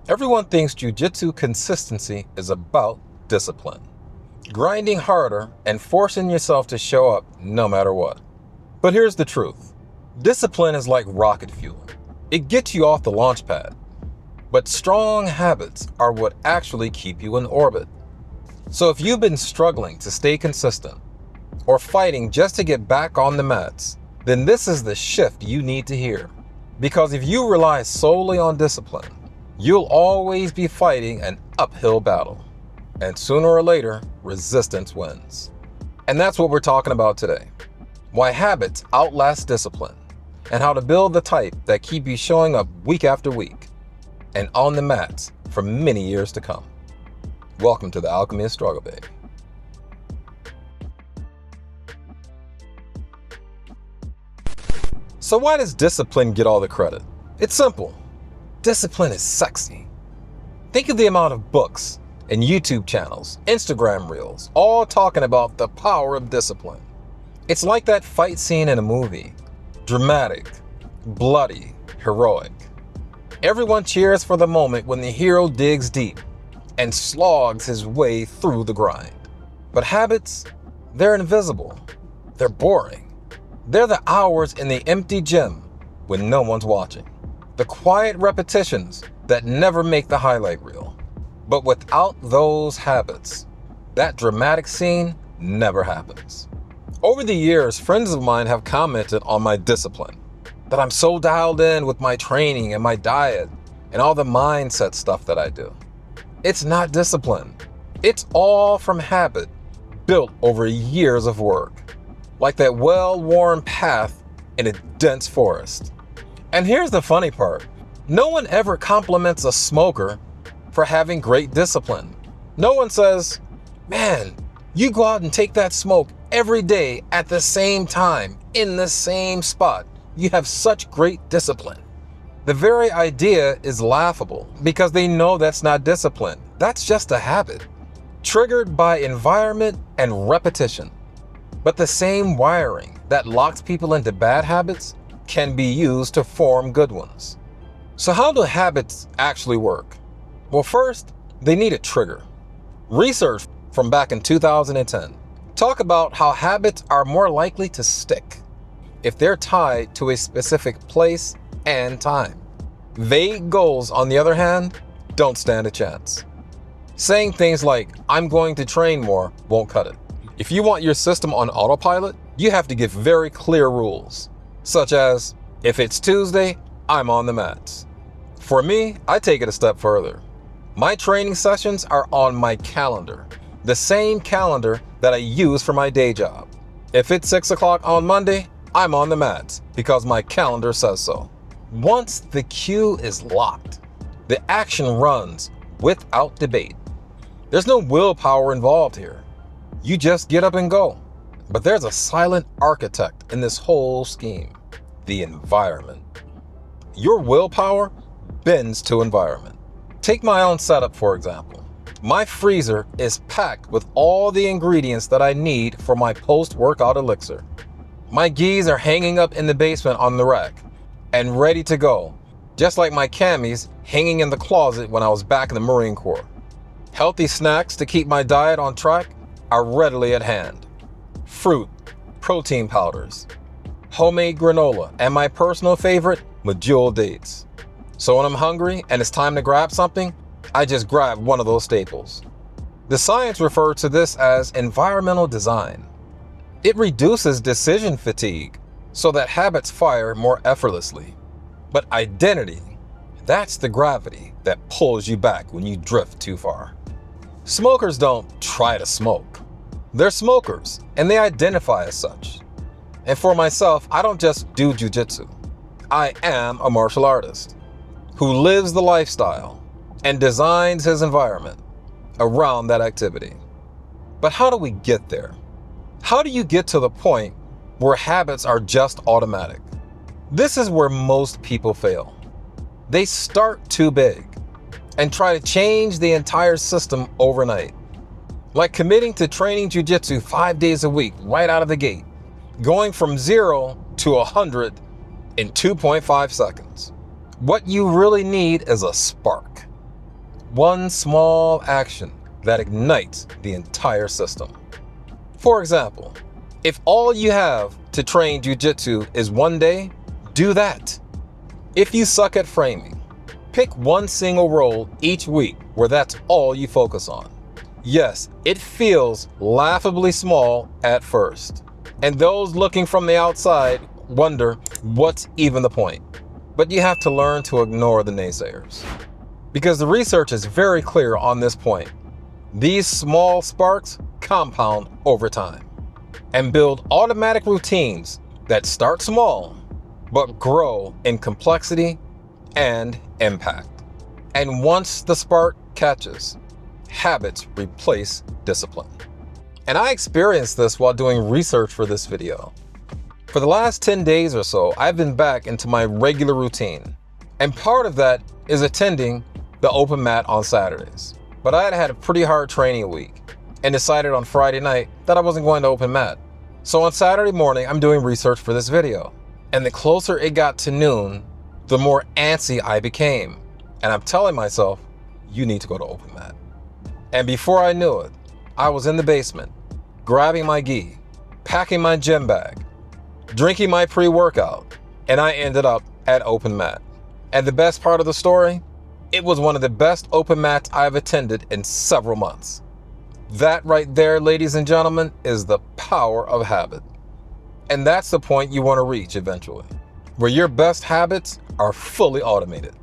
Everyone thinks jiu-jitsu consistency is about discipline, grinding harder and forcing yourself to show up no matter what. But here's the truth. Discipline is like rocket fuel. It gets you off the launch pad. But strong habits are what actually keep you in orbit. So if you've been struggling to stay consistent or fighting just to get back on the mats, then this is the shift you need to hear. Because if you rely solely on discipline, you'll always be fighting an uphill battle. And sooner or later, resistance wins. And that's what we're talking about today. Why habits outlast discipline, and how to build the type that keep you showing up week after week and on the mats for many years to come. Welcome to the Alchemy of Struggle, baby. So why does discipline get all the credit? It's simple. Discipline is sexy. Think of the amount of books and YouTube channels, Instagram reels, all talking about the power of discipline. It's like that fight scene in a movie. Dramatic, bloody, heroic. Everyone cheers for the moment when the hero digs deep and slogs his way through the grind. But habits, they're invisible. They're boring. They're the hours in the empty gym when no one's watching. The quiet repetitions that never make the highlight reel. But without those habits, that dramatic scene never happens. Over the years, friends of mine have commented on my discipline, that I'm so dialed in with my training and my diet and all the mindset stuff that I do. It's not discipline. It's all from habit built over years of work, like that well-worn path in a dense forest. And here's the funny part. No one ever compliments a smoker for having great discipline. No one says, man, you go out and take that smoke every day at the same time, in the same spot. You have such great discipline. The very idea is laughable because they know that's not discipline. That's just a habit, triggered by environment and repetition. But the same wiring that locks people into bad habits can be used to form good ones. So how do habits actually work? Well, first, they need a trigger. Research from back in 2010 talk about how habits are more likely to stick if they're tied to a specific place and time. Vague goals, on the other hand, don't stand a chance. Saying things like, I'm going to train more, won't cut it. If you want your system on autopilot, you have to give very clear rules, such as, if it's Tuesday, I'm on the mats. For me, I take it a step further. My training sessions are on my calendar, the same calendar that I use for my day job. If it's 6 o'clock on Monday, I'm on the mats because my calendar says so. Once the cue is locked, the action runs without debate. There's no willpower involved here. You just get up and go. But there's a silent architect in this whole scheme, the environment. Your willpower bends to environment. Take my own setup, for example. My freezer is packed with all the ingredients that I need for my post-workout elixir. My gis are hanging up in the basement on the rack and ready to go, just like my camis hanging in the closet when I was back in the Marine Corps. Healthy snacks to keep my diet on track are readily at hand. Fruit, protein powders, homemade granola, and my personal favorite, medjool dates. So when I'm hungry and it's time to grab something, I just grab one of those staples. The science refers to this as environmental design. It reduces decision fatigue so that habits fire more effortlessly. But identity, that's the gravity that pulls you back when you drift too far. Smokers don't try to smoke. They're smokers, and they identify as such. And for myself, I don't just do jiu-jitsu. I am a martial artist who lives the lifestyle and designs his environment around that activity. But how do we get there? How do you get to the point where habits are just automatic? This is where most people fail. They start too big and try to change the entire system overnight. Like committing to training jiu-jitsu 5 days a week right out of the gate, going from 0 to 100 in 2.5 seconds. What you really need is a spark. one small action that ignites the entire system. For example, if all you have to train jiu-jitsu is one day, do that. If you suck at framing, pick one single roll each week where that's all you focus on. Yes, it feels laughably small at first, and those looking from the outside wonder what's even the point. But you have to learn to ignore the naysayers, because the research is very clear on this point. These small sparks compound over time and build automatic routines that start small but grow in complexity and impact. And once the spark catches, habits replace discipline. And I experienced this while doing research for this video. For the last 10 days or so, I've been back into my regular routine. And part of that is attending the open mat on Saturdays. But I had a pretty hard training week and decided on Friday night that I wasn't going to open mat. So on Saturday morning, I'm doing research for this video. And the closer it got to noon, the more antsy I became. And I'm telling myself, you need to go to open mat. And before I knew it, I was in the basement, grabbing my gi, packing my gym bag, drinking my pre-workout, and I ended up at open mat. And the best part of the story, it was one of the best open mats I've attended in several months. That right there, ladies and gentlemen, is the power of habit. And that's the point you want to reach eventually, where your best habits are fully automated.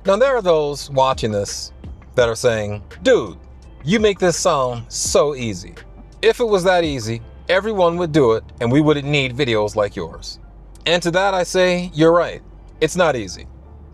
Now, there are those watching this that are saying, dude, you make this sound so easy. If it was that easy, everyone would do it and we wouldn't need videos like yours. And to that I say, you're right. It's not easy.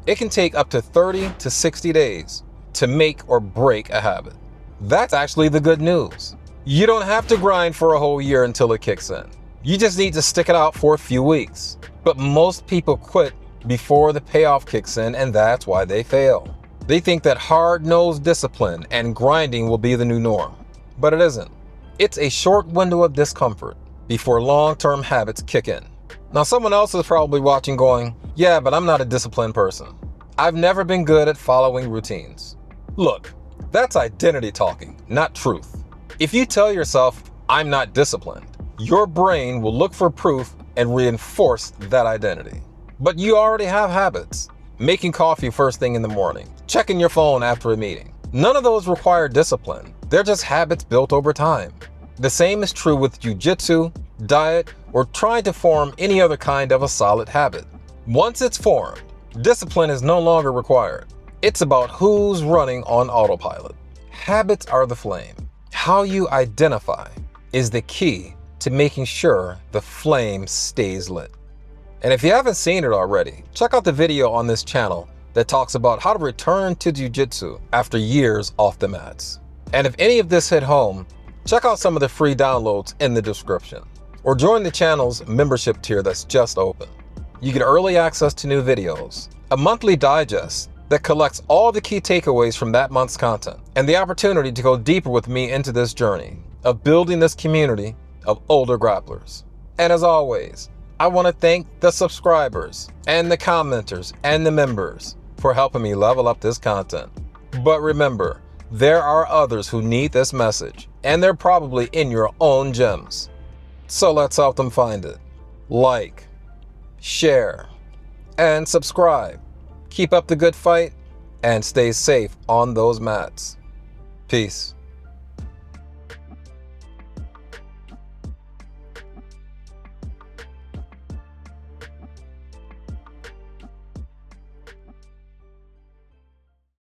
It can take up to 30 to 60 days to make or break a habit. That's actually the good news. You don't have to grind for a whole year until it kicks in. You just need to stick it out for a few weeks. But most people quit before the payoff kicks in, and that's why they fail. They think that hard-nosed discipline and grinding will be the new norm. But it isn't. It's a short window of discomfort before long-term habits kick in. Now, someone else is probably watching going, yeah, but I'm not a disciplined person. I've never been good at following routines. Look, that's identity talking, not truth. If you tell yourself, I'm not disciplined, your brain will look for proof and reinforce that identity. But you already have habits. Making coffee first thing in the morning, checking your phone after a meeting. None of those require discipline. They're just habits built over time. The same is true with jiu-jitsu, diet, or trying to form any other kind of a solid habit. Once it's formed, discipline is no longer required. It's about who's running on autopilot. Habits are the flame. How you identify is the key to making sure the flame stays lit. And if you haven't seen it already, check out the video on this channel that talks about how to return to jiu-jitsu after years off the mats. And if any of this hit home, check out some of the free downloads in the description, or join the channel's membership tier that's just open. You get early access to new videos, a monthly digest that collects all the key takeaways from that month's content, and the opportunity to go deeper with me into this journey of building this community of older grapplers. And as always, I want to thank the subscribers and the commenters and the members for helping me level up this content. But remember, there are others who need this message, and they're probably in your own gyms. So let's help them find it. Like, share, and subscribe. Keep up the good fight and stay safe on those mats. Peace.